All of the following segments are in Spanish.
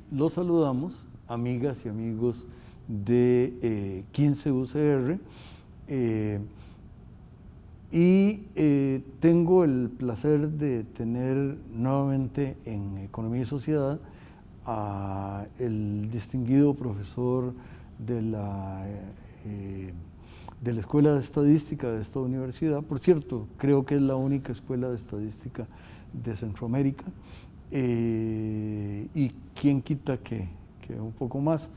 Los saludamos, amigas y amigos de 15 UCR, tengo el placer de tener nuevamente en Economía y Sociedad a el distinguido profesor de la Escuela de Estadística de esta universidad. Por cierto, creo que es la única escuela de estadística de Centroamérica. Y quién quita que un poco más,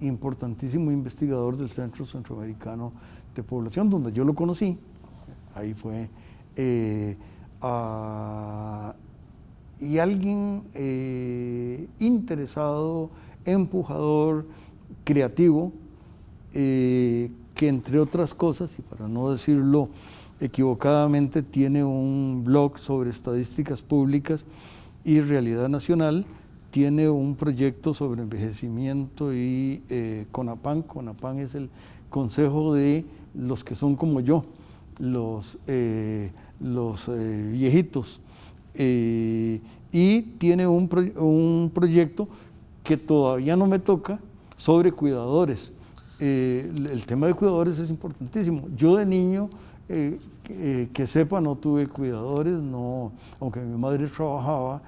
importantísimo investigador del Centro Centroamericano de Población, donde yo lo conocí. Ahí fue, y alguien interesado, empujador, creativo, que entre otras cosas, y para no decirlo equivocadamente, tiene un blog sobre estadísticas públicas y realidad nacional, tiene un proyecto sobre envejecimiento y CONAPAN. CONAPAN es el consejo de los que son como yo, los viejitos, y tiene un proyecto que todavía no me toca sobre cuidadores. El tema de cuidadores es importantísimo. Yo de niño, que sepa, no tuve cuidadores, no, aunque mi madre trabajaba,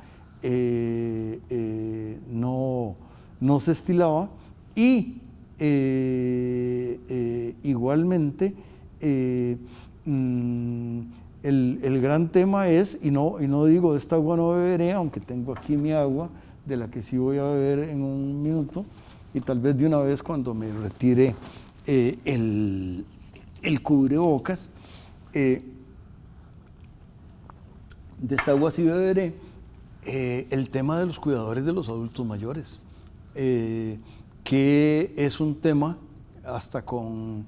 no se estilaba, y igualmente el gran tema es, y no digo de esta agua no beberé, aunque tengo aquí mi agua, de la que sí voy a beber en un minuto, y tal vez de una vez cuando me retire el cubrebocas. De esta agua sí beberé. El tema de los cuidadores de los adultos mayores, que es un tema hasta con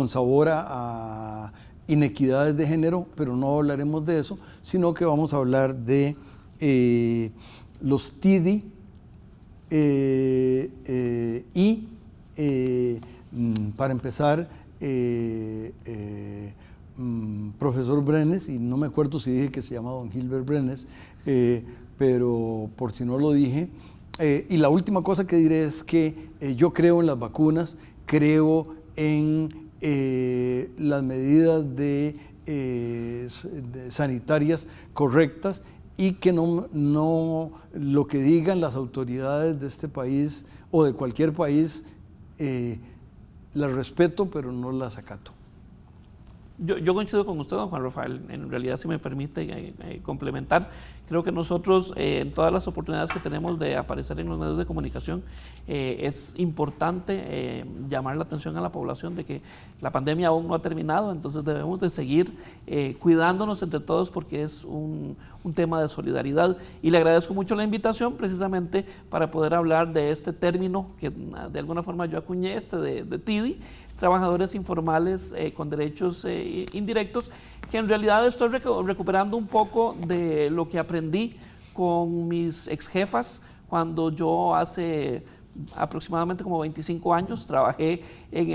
sabor a inequidades de género, pero no hablaremos de eso, sino que vamos a hablar de los TIDI para empezar, profesor Brenes, y no me acuerdo si dije que se llama don Gilbert Brenes, pero por si no lo dije. Y la última cosa que diré es que yo creo en las vacunas, creo en las medidas sanitarias correctas, y que no lo que digan las autoridades de este país o de cualquier país, las respeto, pero no las acato. Yo coincido con usted, don Juan Rafael. En realidad, si me permite complementar, creo que nosotros, en todas las oportunidades que tenemos de aparecer en los medios de comunicación, es importante llamar la atención a la población de que la pandemia aún no ha terminado, entonces debemos de seguir cuidándonos entre todos, porque es un tema de solidaridad. Y le agradezco mucho la invitación, precisamente para poder hablar de este término que de alguna forma yo acuñé, de TIDI, trabajadores informales con derechos indirectos, que en realidad estoy recuperando un poco de lo que aprendí con mis ex jefas cuando yo hace aproximadamente como 25 años trabajé en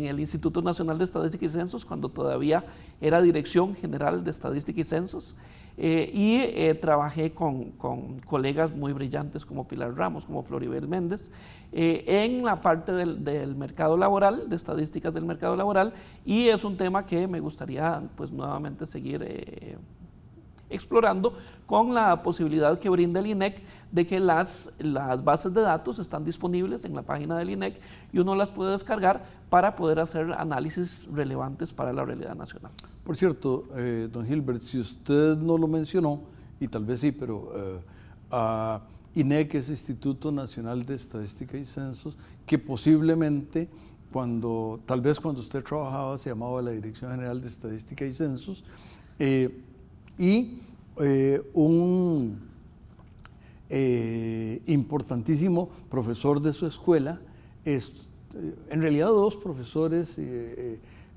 el Instituto Nacional de Estadística y Censos, cuando todavía era Dirección General de Estadística y Censos, trabajé con colegas muy brillantes como Pilar Ramos, como Floribel Méndez, en la parte del mercado laboral, de estadísticas del mercado laboral, y es un tema que me gustaría pues nuevamente seguir explorando, con la posibilidad que brinda el INEC de que las bases de datos están disponibles en la página del INEC y uno las puede descargar para poder hacer análisis relevantes para la realidad nacional. Por cierto, don Gilbert, si usted no lo mencionó, y tal vez sí, pero INEC es Instituto Nacional de Estadística y Censos, que posiblemente tal vez cuando usted trabajaba se llamaba la Dirección General de Estadística y Censos, un importantísimo profesor de su escuela en realidad dos profesores,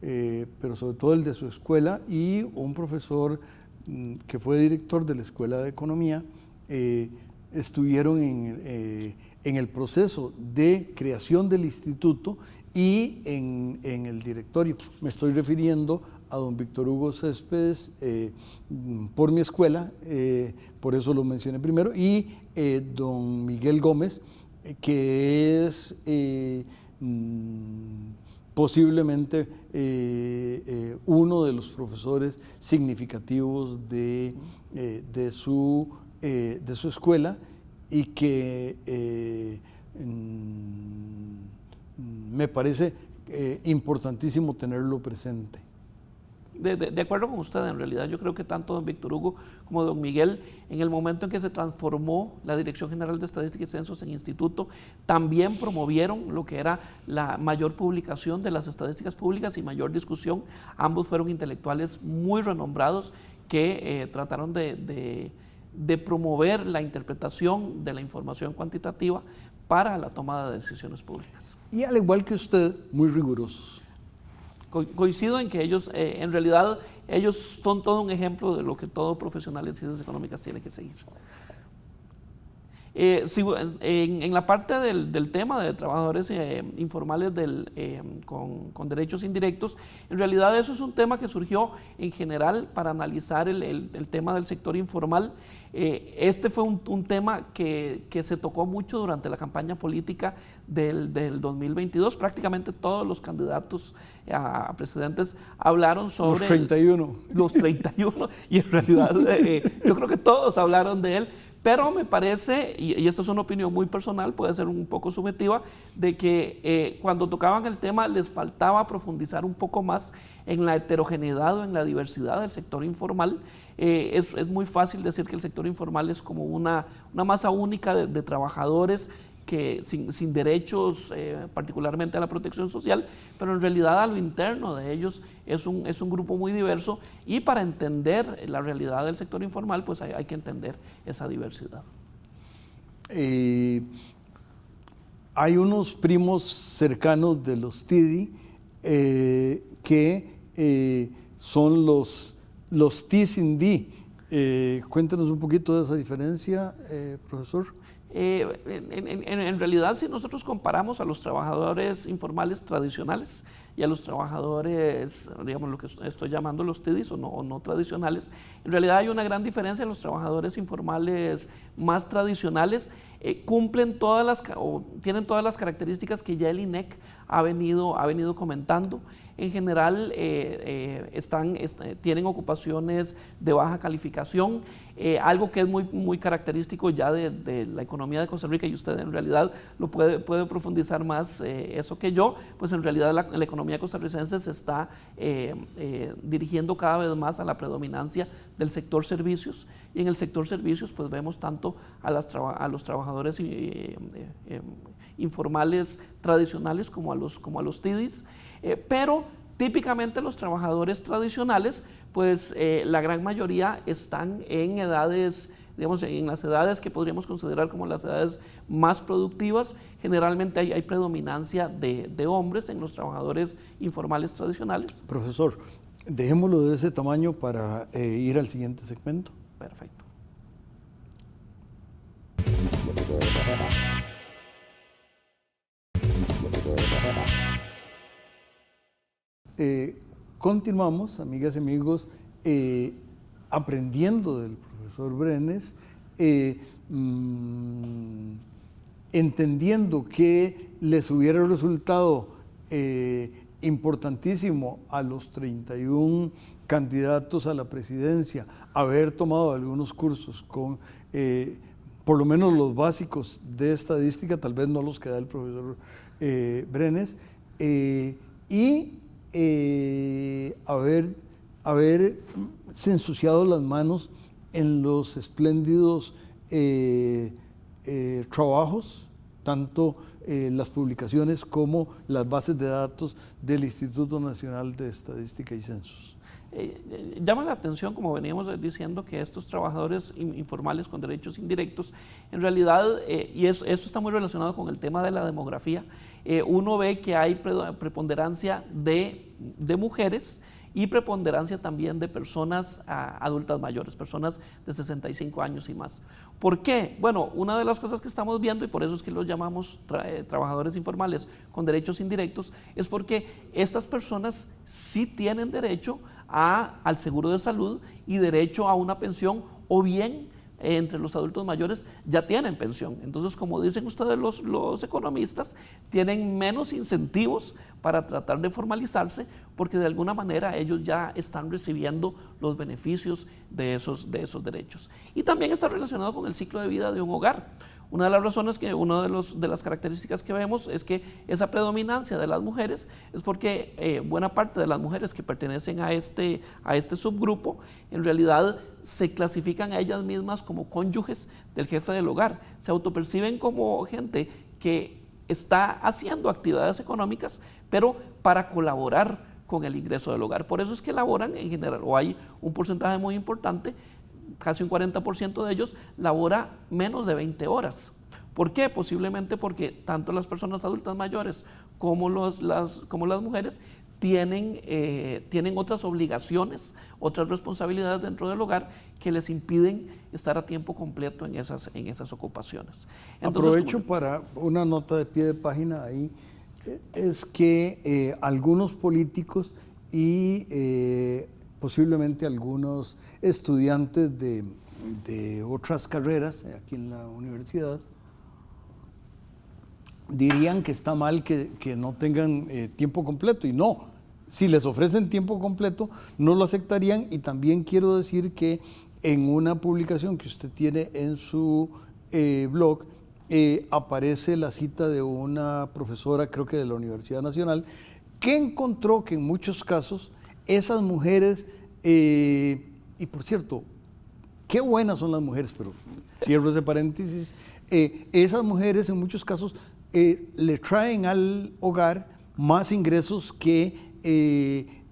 pero sobre todo el de su escuela, y un profesor que fue director de la Escuela de Economía, estuvieron en el proceso de creación del instituto y en el directorio. Me estoy refiriendo a don Víctor Hugo Céspedes, por mi escuela, por eso lo mencioné primero, y don Miguel Gómez, que es posiblemente uno de los profesores significativos de su escuela, y que me parece importantísimo tenerlo presente. De acuerdo con usted, en realidad yo creo que tanto don Víctor Hugo como don Miguel, en el momento en que se transformó la Dirección General de Estadística y Censos en instituto, también promovieron lo que era la mayor publicación de las estadísticas públicas y mayor discusión. Ambos fueron intelectuales muy renombrados que trataron de promover la interpretación de la información cuantitativa para la toma de decisiones públicas. Y al igual que usted, muy rigurosos. Coincido en que ellos, en realidad, ellos son todo un ejemplo de lo que todo profesional en ciencias económicas tiene que seguir. En la parte del tema de trabajadores informales con derechos indirectos, en realidad eso es un tema que surgió en general para analizar el tema del sector informal. Este fue un tema que se tocó mucho durante la campaña política del 2022. Prácticamente todos los candidatos a presidentes hablaron sobre... Los 31. Los 31, y en realidad yo creo que todos hablaron de él. Pero me parece, y esta es una opinión muy personal, puede ser un poco subjetiva, de que cuando tocaban el tema les faltaba profundizar un poco más en la heterogeneidad o en la diversidad del sector informal. Es muy fácil decir que el sector informal es como una masa única de trabajadores que sin derechos, particularmente a la protección social, pero en realidad a lo interno de ellos es un grupo muy diverso, y para entender la realidad del sector informal pues hay que entender esa diversidad. Hay unos primos cercanos de los TIDI que son los T sin D. Cuéntenos un poquito de esa diferencia, profesor. En realidad, si nosotros comparamos a los trabajadores informales tradicionales y a los trabajadores, digamos, lo que estoy llamando los TIDIs o no tradicionales, en realidad hay una gran diferencia. En los trabajadores informales más tradicionales cumplen tienen todas las características que ya el INEC ha venido comentando. En general tienen ocupaciones de baja calificación, algo que es muy característico ya de la economía de Costa Rica, y usted en realidad lo puede profundizar más eso que yo. Pues en realidad la economía costarricense se está dirigiendo cada vez más a la predominancia del sector servicios, y en el sector servicios pues vemos tanto a los trabajadores informales tradicionales como a los TIDIs, pero típicamente los trabajadores tradicionales, pues la gran mayoría están en edades, digamos, en las edades que podríamos considerar como las edades más productivas. Generalmente hay predominancia de hombres en los trabajadores informales tradicionales. Profesor, dejémoslo de ese tamaño para ir al siguiente segmento. Perfecto. Continuamos, amigas y amigos, aprendiendo del profesor Brenes, entendiendo que les hubiera resultado importantísimo a los 31 candidatos a la presidencia haber tomado algunos cursos con por lo menos los básicos de estadística, tal vez no los que da el profesor Brenes, y haberse ensuciado las manos en los espléndidos trabajos tanto las publicaciones como las bases de datos del Instituto Nacional de Estadística y Censos. Llama la atención, como veníamos diciendo, que estos trabajadores informales con derechos indirectos, en realidad, y esto está muy relacionado con el tema de la demografía, uno ve que hay preponderancia de mujeres y preponderancia también de personas adultas mayores, personas de 65 años y más. ¿Por qué? Bueno, una de las cosas que estamos viendo, y por eso es que los llamamos trabajadores informales con derechos indirectos, es porque estas personas sí tienen derecho al seguro de salud y derecho a una pensión, o bien entre los adultos mayores ya tienen pensión. Entonces, como dicen ustedes los economistas, tienen menos incentivos para tratar de formalizarse, porque de alguna manera ellos ya están recibiendo los beneficios de esos derechos. Y también está relacionado con el ciclo de vida de un hogar. Una de las razones de las características que vemos es que esa predominancia de las mujeres es porque buena parte de las mujeres que pertenecen a este subgrupo en realidad se clasifican a ellas mismas como cónyuges del jefe del hogar, se autoperciben como gente que está haciendo actividades económicas, pero para colaborar con el ingreso del hogar. Por eso es que laboran en general, o hay un porcentaje muy importante, casi un 40% de ellos labora menos de 20 horas. ¿Por qué? Posiblemente porque tanto las personas adultas mayores como las mujeres tienen otras obligaciones, otras responsabilidades dentro del hogar que les impiden estar a tiempo completo en esas ocupaciones. Entonces, aprovecho para una nota de pie de página ahí, es que algunos políticos y posiblemente algunos estudiantes de otras carreras aquí en la universidad dirían que está mal que no tengan tiempo completo, y no, si les ofrecen tiempo completo no lo aceptarían. Y también quiero decir que en una publicación que usted tiene en su blog aparece la cita de una profesora, creo que de la Universidad Nacional, que encontró que en muchos casos esas mujeres, y por cierto, qué buenas son las mujeres, pero cierro ese paréntesis, esas mujeres en muchos casos le traen al hogar más ingresos que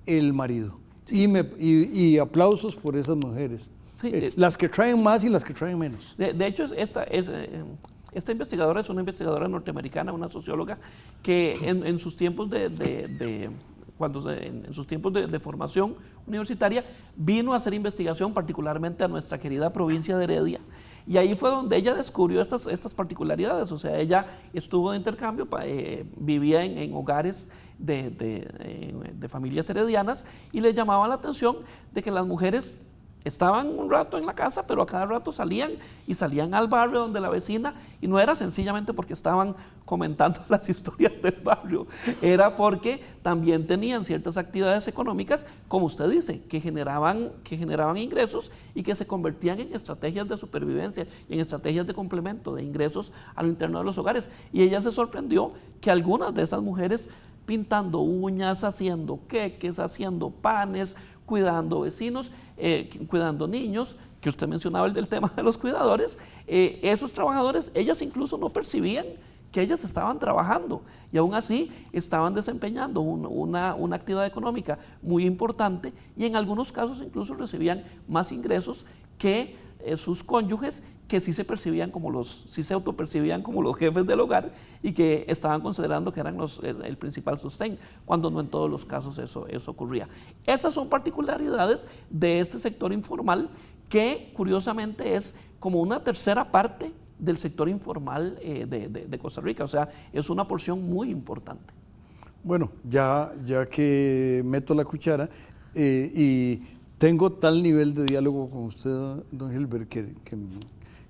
el marido. Sí. Y aplausos por esas mujeres, sí, las que traen más y las que traen menos. De hecho, esta investigadora es una investigadora norteamericana, una socióloga, que en sus tiempos en sus tiempos de formación universitaria vino a hacer investigación particularmente a nuestra querida provincia de Heredia, y ahí fue donde ella descubrió estas particularidades. O sea, ella estuvo de intercambio, vivía en hogares de familias heredianas, y le llamaba la atención de que las mujeres estaban un rato en la casa, pero a cada rato salían al barrio donde la vecina, y no era sencillamente porque estaban comentando las historias del barrio, era porque también tenían ciertas actividades económicas, como usted dice, que generaban ingresos y que se convertían en estrategias de supervivencia y en estrategias de complemento de ingresos a lo interno de los hogares. Y ella se sorprendió que algunas de esas mujeres, pintando uñas, haciendo queques, haciendo panes, cuidando vecinos, cuidando niños, que usted mencionaba el del tema de los cuidadores, esos trabajadores, ellas incluso no percibían que ellas estaban trabajando, y aún así estaban desempeñando una actividad económica muy importante, y en algunos casos incluso recibían más ingresos que sus cónyuges, que sí se autopercibían como los jefes del hogar y que estaban considerando que eran el principal sostén, cuando no en todos los casos eso ocurría. Esas son particularidades de este sector informal, que curiosamente es como una tercera parte del sector informal de Costa Rica. O sea, es una porción muy importante. Bueno, ya que meto la cuchara y tengo tal nivel de diálogo con usted, don Gilbert,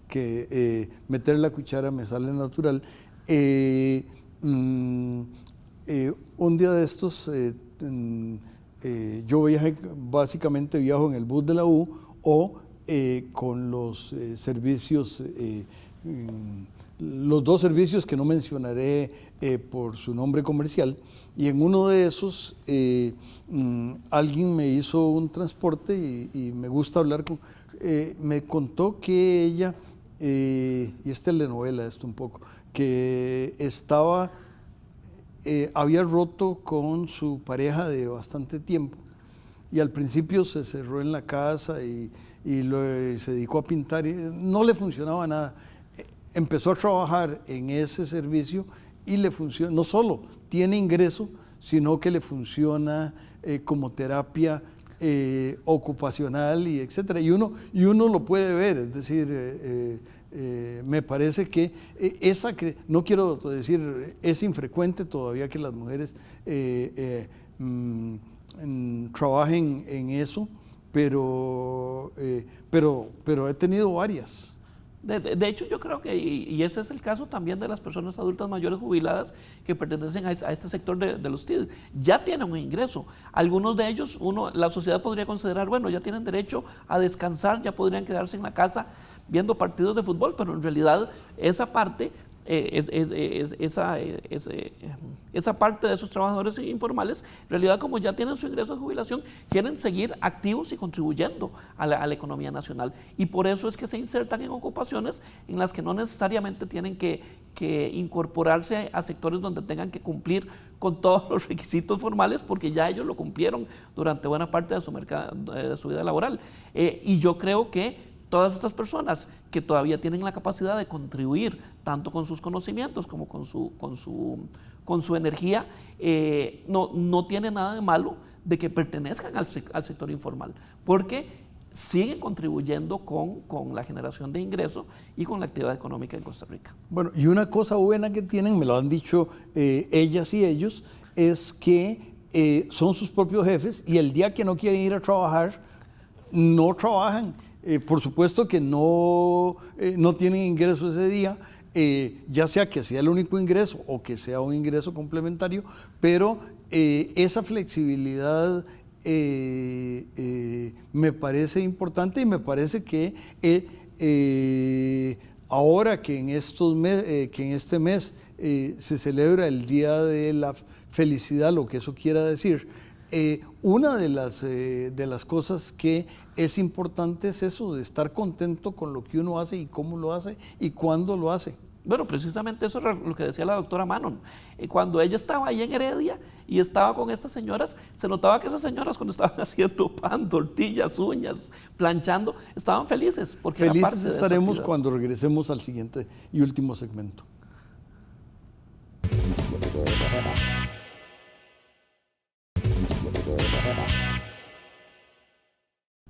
que meter la cuchara me sale natural. Un día de estos, yo básicamente viajo en el bus de la U o con los servicios, los dos servicios que no mencionaré por su nombre comercial, y en uno de esos alguien me hizo un transporte y me gusta hablar con... me contó que ella, y es telenovela esto un poco, que había roto con su pareja de bastante tiempo y al principio se cerró en la casa y se dedicó a pintar y no le funcionaba nada. Empezó a trabajar en ese servicio y le funciona, no solo tiene ingreso, sino que le funciona como terapia ocupacional y etcétera. Y uno lo puede ver, es decir, me parece que no quiero decir, es infrecuente todavía que las mujeres trabajen en eso, pero he tenido varias. De hecho, yo creo que, y ese es el caso también de las personas adultas mayores jubiladas que pertenecen a este sector de los TID, ya tienen un ingreso. Algunos de ellos, la sociedad podría considerar, bueno, ya tienen derecho a descansar, ya podrían quedarse en la casa viendo partidos de fútbol, pero en realidad esa parte esa parte de esos trabajadores informales, en realidad como ya tienen su ingreso de jubilación, quieren seguir activos y contribuyendo a la economía nacional. Y por eso es que se insertan en ocupaciones en las que no necesariamente tienen que incorporarse a sectores donde tengan que cumplir con todos los requisitos formales, porque ya ellos lo cumplieron durante buena parte de su vida laboral. Y yo creo que todas estas personas que todavía tienen la capacidad de contribuir tanto con sus conocimientos como con su energía, no tiene nada de malo de que pertenezcan al sector informal, porque siguen contribuyendo con la generación de ingresos y con la actividad económica en Costa Rica. Bueno, y una cosa buena que tienen, me lo han dicho ellas y ellos, es que son sus propios jefes y el día que no quieren ir a trabajar, no trabajan. Por supuesto que no tienen ingreso ese día, ya sea que sea el único ingreso o que sea un ingreso complementario, pero esa flexibilidad me parece importante y me parece que ahora que en este mes se celebra el Día de la Felicidad, lo que eso quiera decir, una de las cosas que es importante es eso, de estar contento con lo que uno hace y cómo lo hace y cuándo lo hace. Bueno, precisamente eso era lo que decía la doctora Manon. Cuando ella estaba ahí en Heredia y estaba con estas señoras, se notaba que esas señoras cuando estaban haciendo pan, tortillas, uñas, planchando, estaban felices. Porque felices estaremos cuando regresemos al siguiente y último segmento.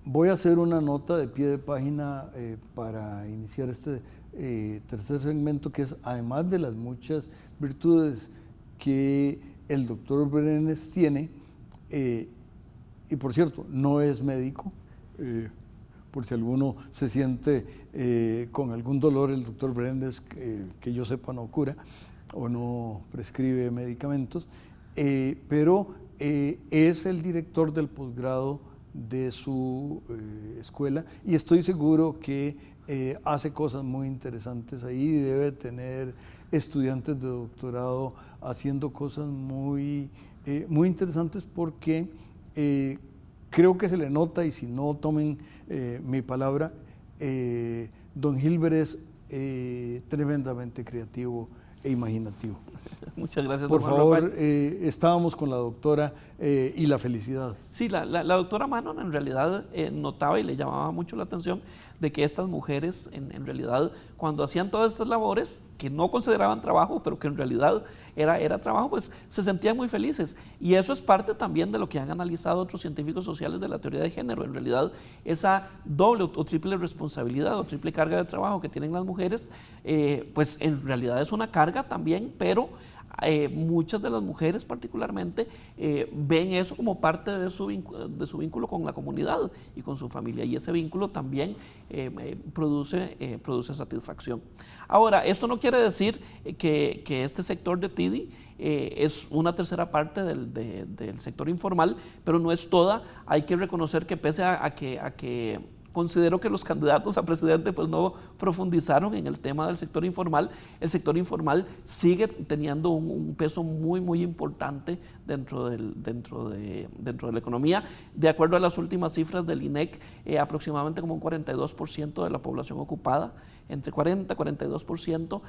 Voy a hacer una nota de pie de página para iniciar este tercer segmento, que es, además de las muchas virtudes que el doctor Brenes tiene, y por cierto, no es médico, por si alguno se siente con algún dolor, el doctor Brenes, que yo sepa, no cura o no prescribe medicamentos, pero es el director del posgrado de su escuela y estoy seguro que hace cosas muy interesantes ahí y debe tener estudiantes de doctorado haciendo cosas muy interesantes, porque creo que se le nota, y si no, tomen mi palabra, don Gilbert es tremendamente creativo e imaginativo. Muchas gracias, por favor, Rafael. Estábamos con la doctora y la felicidad. Sí, la doctora Manon en realidad notaba y le llamaba mucho la atención de que estas mujeres en realidad, cuando hacían todas estas labores que no consideraban trabajo, pero que en realidad era trabajo, pues se sentían muy felices. Y eso es parte también de lo que han analizado otros científicos sociales de la teoría de género. En realidad, esa doble o triple responsabilidad o triple carga de trabajo que tienen las mujeres, pues en realidad es una carga también, pero muchas de las mujeres particularmente ven eso como parte de su vínculo con la comunidad y con su familia, y ese vínculo también produce satisfacción. Ahora, esto no quiere decir que este sector de TIDI es una tercera parte del sector informal, pero no es toda. Hay que reconocer que pese a que Considero que los candidatos a presidente pues no profundizaron en el tema del sector informal. El sector informal sigue teniendo un peso muy importante dentro de la economía. De acuerdo a las últimas cifras del INEC, aproximadamente como un 42% de la población ocupada, entre 40 y 42%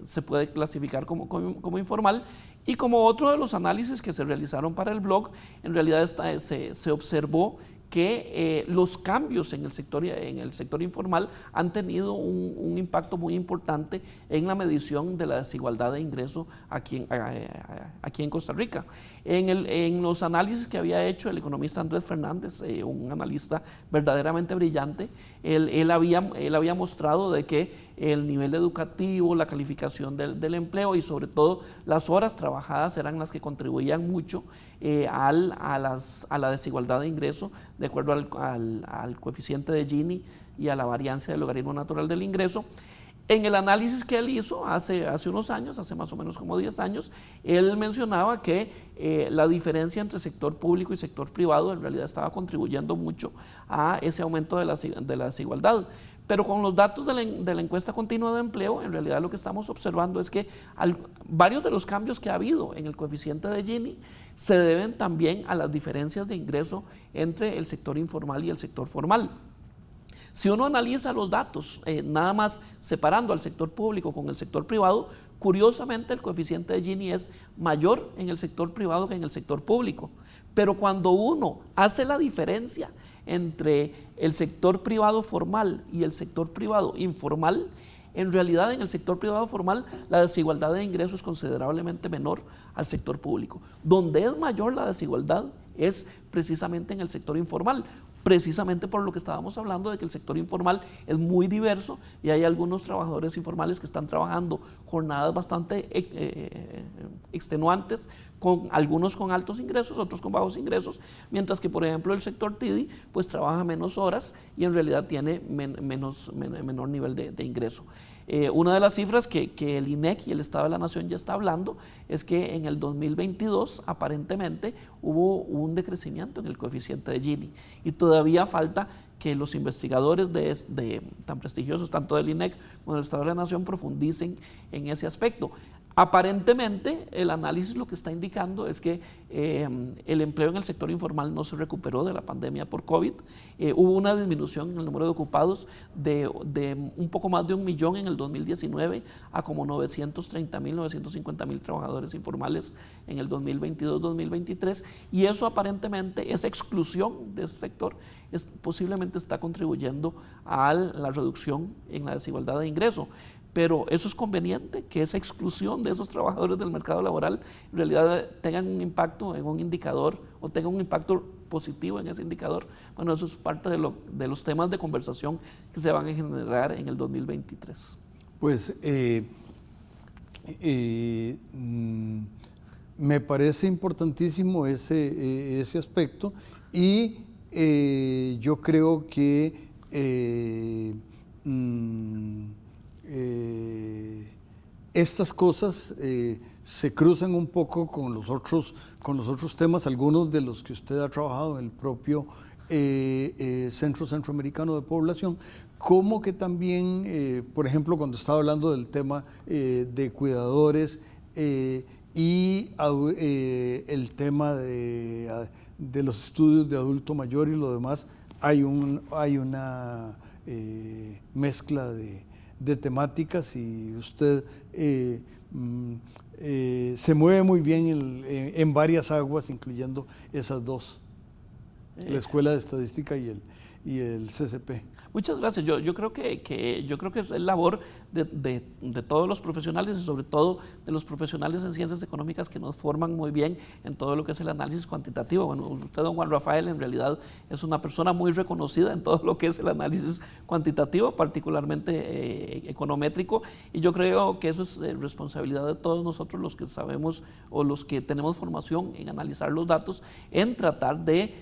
se puede clasificar como informal. Y como otro de los análisis que se realizaron para el blog, en realidad se observó que los cambios en el sector informal han tenido un impacto muy importante en la medición de la desigualdad de ingreso aquí en Costa Rica. En los análisis que había hecho el economista Andrés Fernández, un analista verdaderamente brillante, él había mostrado de que el nivel educativo, la calificación del empleo y sobre todo las horas trabajadas eran las que contribuían mucho a la desigualdad de ingreso, de acuerdo al coeficiente de Gini y a la variancia del logaritmo natural del ingreso. En el análisis que él hizo hace unos años, hace más o menos como 10 años, él mencionaba que la diferencia entre sector público y sector privado en realidad estaba contribuyendo mucho a ese aumento de la desigualdad. Pero con los datos de la encuesta continua de empleo, en realidad lo que estamos observando es que varios de los cambios que ha habido en el coeficiente de Gini se deben también a las diferencias de ingreso entre el sector informal y el sector formal. Si uno analiza los datos, nada más separando al sector público con el sector privado, curiosamente el coeficiente de Gini es mayor en el sector privado que en el sector público. Pero cuando uno hace la diferencia entre el sector privado formal y el sector privado informal, en realidad en el sector privado formal la desigualdad de ingresos es considerablemente menor al sector público. Donde es mayor la desigualdad es precisamente en el sector informal, precisamente por lo que estábamos hablando de que el sector informal es muy diverso y hay algunos trabajadores informales que están trabajando jornadas bastante extenuantes, algunos con altos ingresos, otros con bajos ingresos, mientras que por ejemplo el sector TIDI pues trabaja menos horas y en realidad tiene menor nivel de ingreso. Una de las cifras que el INEC y el Estado de la Nación ya está hablando es que en el 2022 aparentemente hubo un decrecimiento en el coeficiente de Gini y todavía falta que los investigadores tan prestigiosos, tanto del INEC como del Estado de la Nación, profundicen en ese aspecto. Aparentemente, el análisis lo que está indicando es que el empleo en el sector informal no se recuperó de la pandemia por COVID. Hubo una disminución en el número de ocupados de un poco más de 1 millón en el 2019 a como 930,000, 950,000 trabajadores informales en el 2022-2023. Y eso aparentemente, esa exclusión de ese sector, posiblemente está contribuyendo a la reducción en la desigualdad de ingreso. Pero eso es conveniente, que esa exclusión de esos trabajadores del mercado laboral en realidad tengan un impacto en un indicador o tengan un impacto positivo en ese indicador. Bueno, eso es parte de los temas de conversación que se van a generar en el 2023. Pues me parece importantísimo ese aspecto y yo creo que estas cosas se cruzan un poco con los otros temas, algunos de los que usted ha trabajado en el propio Centro Centroamericano de Población, como que también, por ejemplo, cuando estaba hablando del tema de cuidadores y el tema de los estudios de adulto mayor y lo demás, hay una mezcla de temáticas y usted se mueve muy bien en varias aguas, incluyendo esas dos, la Escuela de Estadística y el CCP. Muchas gracias. Yo creo que es labor de todos los profesionales y sobre todo de los profesionales en ciencias económicas que nos forman muy bien en todo lo que es el análisis cuantitativo. Bueno, usted, don Juan Rafael, en realidad es una persona muy reconocida en todo lo que es el análisis cuantitativo, particularmente econométrico, y yo creo que eso es responsabilidad de todos nosotros los que sabemos o los que tenemos formación en analizar los datos, en tratar de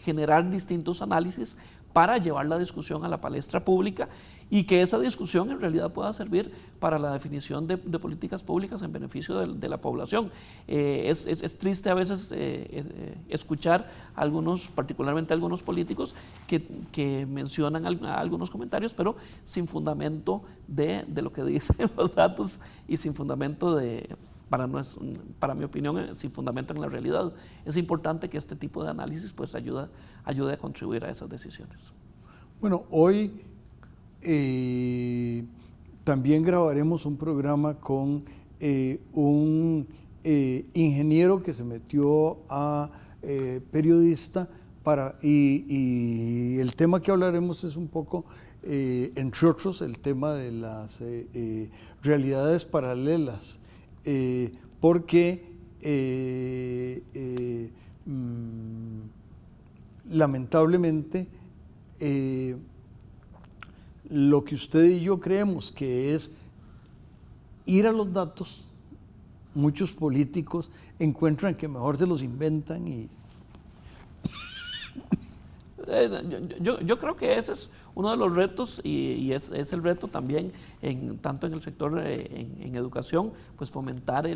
generar distintos análisis para llevar la discusión a la palestra pública y que esa discusión en realidad pueda servir para la definición de políticas públicas en beneficio de la población. Es triste a veces escuchar a algunos, particularmente a algunos políticos, que mencionan algunos comentarios, pero sin fundamento de lo que dicen los datos y sin fundamento para mi opinión, sin fundamento en la realidad. Es importante que este tipo de análisis pues ayude a contribuir a esas decisiones. Bueno, hoy también grabaremos un programa con un ingeniero que se metió a periodista y el tema que hablaremos es un poco, entre otros, el tema de las realidades paralelas, porque lamentablemente lo que usted y yo creemos que es ir a los datos, muchos políticos encuentran que mejor se los inventan y yo creo que ese es uno de los retos y es el reto también tanto en el sector en educación, pues fomentar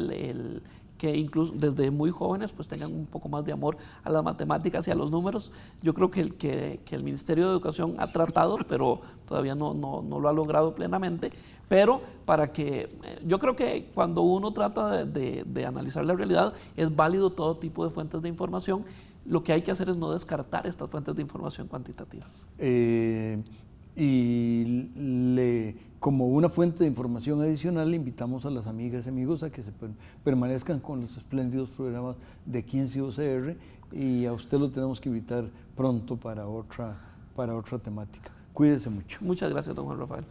que incluso desde muy jóvenes pues tengan un poco más de amor a las matemáticas y a los números. Yo creo que el Ministerio de Educación ha tratado, pero todavía no lo ha logrado plenamente, pero yo creo que cuando uno trata de analizar la realidad es válido todo tipo de fuentes de información. Lo que hay que hacer es no descartar estas fuentes de información cuantitativas. Como una fuente de información adicional, le invitamos a las amigas y amigos a que se permanezcan con los espléndidos programas de 15 UCR y a usted lo tenemos que invitar pronto para otra temática. Cuídese mucho. Muchas gracias, don Juan Rafael.